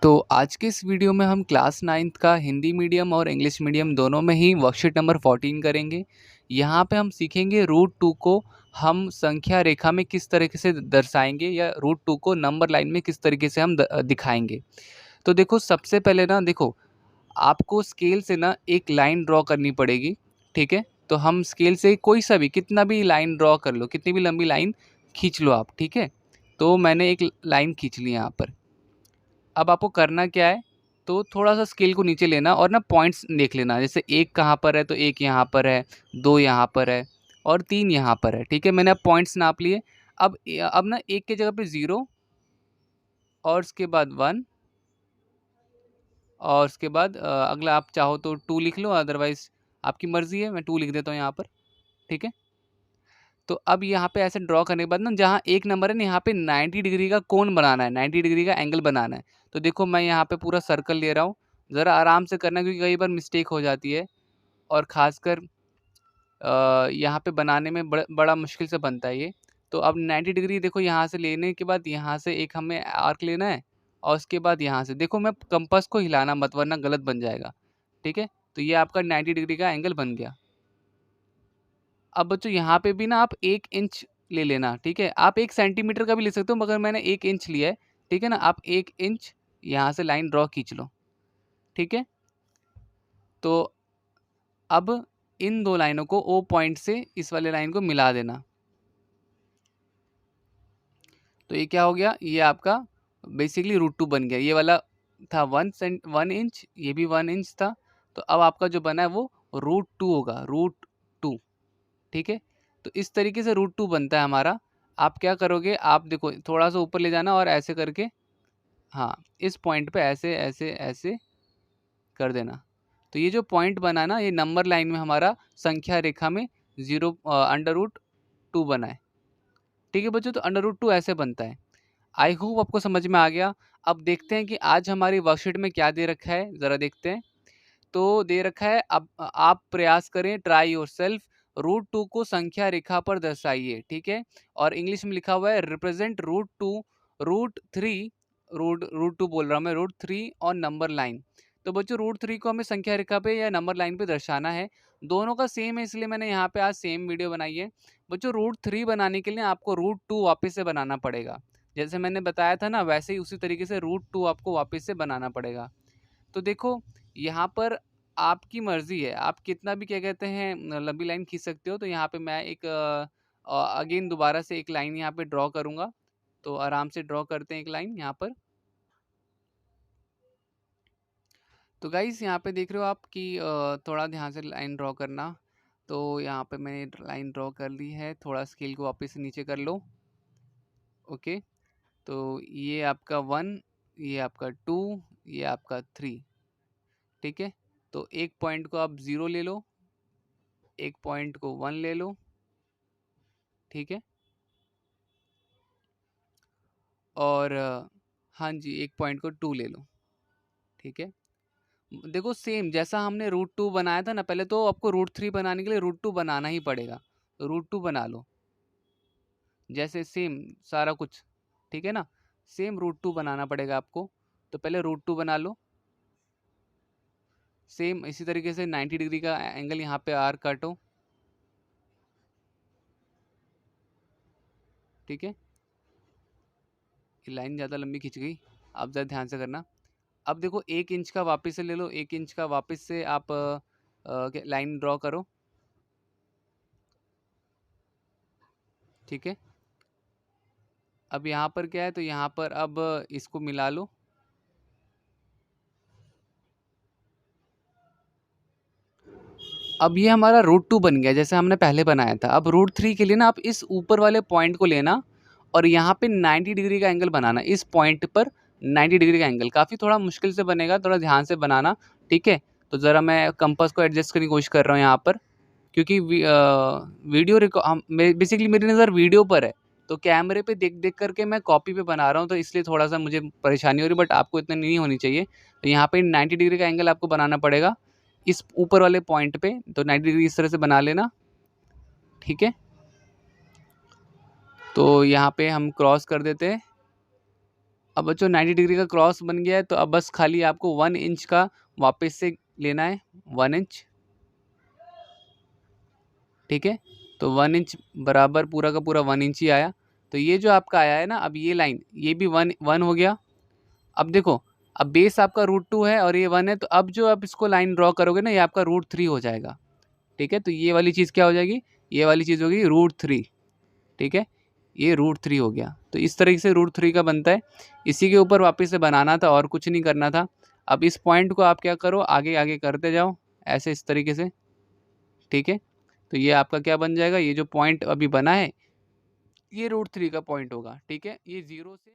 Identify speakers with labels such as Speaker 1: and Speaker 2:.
Speaker 1: तो आज के इस वीडियो में हम क्लास 9th का हिंदी मीडियम और इंग्लिश मीडियम दोनों में ही वर्कशीट नंबर 14 करेंगे। यहाँ पे हम सीखेंगे रूट 2 को हम संख्या रेखा में किस तरीके से दर्शाएंगे या रूट 2 को नंबर लाइन में किस तरीके से हम दिखाएंगे। तो देखो सबसे पहले ना देखो आपको स्केल से ना एक लाइन ड्रॉ करनी पड़ेगी, ठीक है। तो हम स्केल से कोई सा भी कितना भी लाइन ड्रॉ कर लो, कितनी भी लंबी लाइन खींच लो आप, ठीक है। तो मैंने एक लाइन खींच ली यहाँ पर। अब आपको करना क्या है, तो थोड़ा-सा स्केल को नीचे लेना और ना पॉइंट्स देख लेना। जैसे 1 कहाँ पर है, तो 1 यहाँ पर है, 2 यहाँ पर है और 3 यहाँ पर है, ठीक है। मैंने अब पॉइंट्स नाप लिए। अब ना 1 की जगह पे 0 और उसके बाद 1 और उसके बाद अगला आप चाहो तो 2 लिख लो, अदरवाइज़ आपकी मर्ज़ी है। मैं 2 लिख देता हूँ यहाँ पर, ठीक है। तो अब यहाँ पे ऐसे ड्रॉ करने के बाद ना जहाँ 1 नंबर है ना, यहाँ पे 90 डिग्री का कोण बनाना है, 90 डिग्री का एंगल बनाना है। तो देखो मैं यहाँ पे पूरा सर्कल ले रहा हूँ, ज़रा आराम से करना क्योंकि कई बार मिस्टेक हो जाती है और ख़ासकर यहाँ पे बनाने में बड़ा मुश्किल से बनता है ये। तो अब 90 डिग्री देखो यहाँ से लेने के बाद यहाँ से एक हमें आर्क लेना है और उसके बाद यहाँ से देखो मैं कंपास को हिलाना मत वरना गलत बन जाएगा, ठीक है। तो ये आपका 90 डिग्री का एंगल बन गया। अब बच्चों यहाँ पे भी ना आप 1 इंच ले लेना, ठीक है। आप 1 सेंटीमीटर का भी ले सकते हो मगर मैंने 1 इंच लिया है, ठीक है ना। आप 1 इंच यहाँ से लाइन ड्रॉ खींच लो, ठीक है। तो अब इन 2 लाइनों को ओ पॉइंट से इस वाले लाइन को मिला देना। तो ये क्या हो गया, ये आपका बेसिकली रूट 2 बन गया। ये वाला था 1 इंच, ये भी 1 इंच था। तो अब आपका जो बना है वो रूट 2 होगा, रूट 2, ठीक है। तो इस तरीके से रूट 2 बनता है हमारा। आप क्या करोगे, आप देखो थोड़ा सा ऊपर ले जाना और ऐसे करके हाँ इस पॉइंट पे ऐसे ऐसे ऐसे कर देना। तो ये जो पॉइंट बना ना, ये नंबर लाइन में हमारा संख्या रेखा में अंडर रूट 2 बना है, ठीक है बच्चों। तो अंडर रूट 2 ऐसे बनता है। आई होप आपको समझ में आ गया। अब देखते हैं कि आज हमारी वर्कशीट में क्या दे रखा है, ज़रा देखते हैं। तो दे रखा है, अब आप प्रयास करें, ट्राई योरसेल्फ, रूट 2 को संख्या रेखा पर दर्शाइए, ठीक है। और इंग्लिश में लिखा हुआ है रिप्रेजेंट रूट 2, रूट 3, रूट 2 बोल रहा हूँ मैं, रूट 3 और नंबर लाइन। तो बच्चों रूट 3 को हमें संख्या रेखा पे या नंबर लाइन पे दर्शाना है। दोनों का सेम है इसलिए मैंने यहाँ पे आज सेम वीडियो बनाई है। बच्चों रूट 3 बनाने के लिए आपको रूट 2 वापस से बनाना पड़ेगा। जैसे मैंने बताया था ना, वैसे ही उसी तरीके से रूट 2 आपको वापस से बनाना पड़ेगा। तो देखो यहाँ पर आपकी मर्ज़ी है, आप कितना भी क्या कहते हैं लंबी लाइन खींच सकते हो। तो यहाँ पे मैं एक अगेन दोबारा से एक लाइन यहाँ पे ड्रॉ करूँगा। तो आराम से ड्रॉ करते हैं एक लाइन यहाँ पर। तो गाइज़ यहाँ पे देख रहे हो आप कि थोड़ा ध्यान से लाइन ड्रॉ करना। तो यहाँ पे मैंने लाइन ड्रॉ कर ली है, थोड़ा स्केल को वापस से नीचे कर लो, ओके। तो ये आपका 1, ये आपका 2, ये आपका 3, ठीक है। तो एक पॉइंट को आप 0 ले लो, एक पॉइंट को 1 ले लो, ठीक है। और हाँ जी, एक पॉइंट को 2 ले लो, ठीक है। देखो सेम जैसा हमने रूट 2 बनाया था ना, पहले तो आपको रूट 3 बनाने के लिए रूट 2 बनाना ही पड़ेगा। तो रूट 2 बना लो, जैसे सेम सारा कुछ, ठीक है ना। सेम रूट 2 बनाना पड़ेगा आपको। तो पहले रूट 2 बना लो, सेम इसी तरीके से 90 डिग्री का एंगल यहाँ पे आर काटो, ठीक है। ये लाइन ज़्यादा लंबी खिंच गई, आप ज़रा ध्यान से करना। अब देखो 1 इंच का वापस से ले लो, 1 इंच का वापस से आप लाइन ड्रॉ करो, ठीक है। अब यहाँ पर क्या है, तो यहाँ पर अब इसको मिला लो, अब ये हमारा रूट 2 बन गया जैसे हमने पहले बनाया था। अब रूट 3 के लिए ना आप इस ऊपर वाले पॉइंट को लेना और यहाँ पे 90 डिग्री का एंगल बनाना, इस पॉइंट पर 90 डिग्री का एंगल। काफ़ी थोड़ा मुश्किल से बनेगा, थोड़ा ध्यान से बनाना, ठीक है। तो ज़रा मैं कंपास को एडजस्ट करने की कोशिश कर रहा हूँ यहाँ पर, क्योंकि वीडियो बेसिकली मेरी नज़र वीडियो पर है। तो कैमरे पे देख देख करके मैं कॉपी पे बना रहा हूँ, तो इसलिए थोड़ा सा मुझे परेशानी हो रही है, बट आपको इतनी नहीं होनी चाहिए। तो यहाँ पे 90 डिग्री का एंगल आपको बनाना पड़ेगा इस ऊपर वाले पॉइंट पे। तो 90 डिग्री इस तरह से बना लेना, ठीक है। तो यहाँ पे हम क्रॉस कर देते हैं, अब बच्चों 90 डिग्री का क्रॉस बन गया है, तो अब बस खाली आपको 1 इंच का वापस से लेना है, 1 इंच, ठीक है। तो 1 इंच बराबर पूरा का पूरा 1 इंच ही आया। तो ये जो आपका आया है ना, अब ये लाइन ये भी 1 हो गया। अब देखो, अब बेस आपका √2 है और ये 1 है, तो अब जो आप इसको लाइन ड्रॉ करोगे ना, ये आपका √3 हो जाएगा, ठीक है। तो ये वाली चीज़ क्या हो जाएगी, ये वाली चीज़ होगी √3, ठीक है। ये √3 हो गया। तो इस तरीके से √3 का बनता है। इसी के ऊपर वापस से बनाना था और कुछ नहीं करना था। अब इस पॉइंट को आप क्या करो, आगे आगे करते जाओ ऐसे, इस तरीके से, ठीक है। तो ये आपका क्या बन जाएगा, ये जो पॉइंट अभी बना है ये √3 का पॉइंट होगा, ठीक है। ये 0 से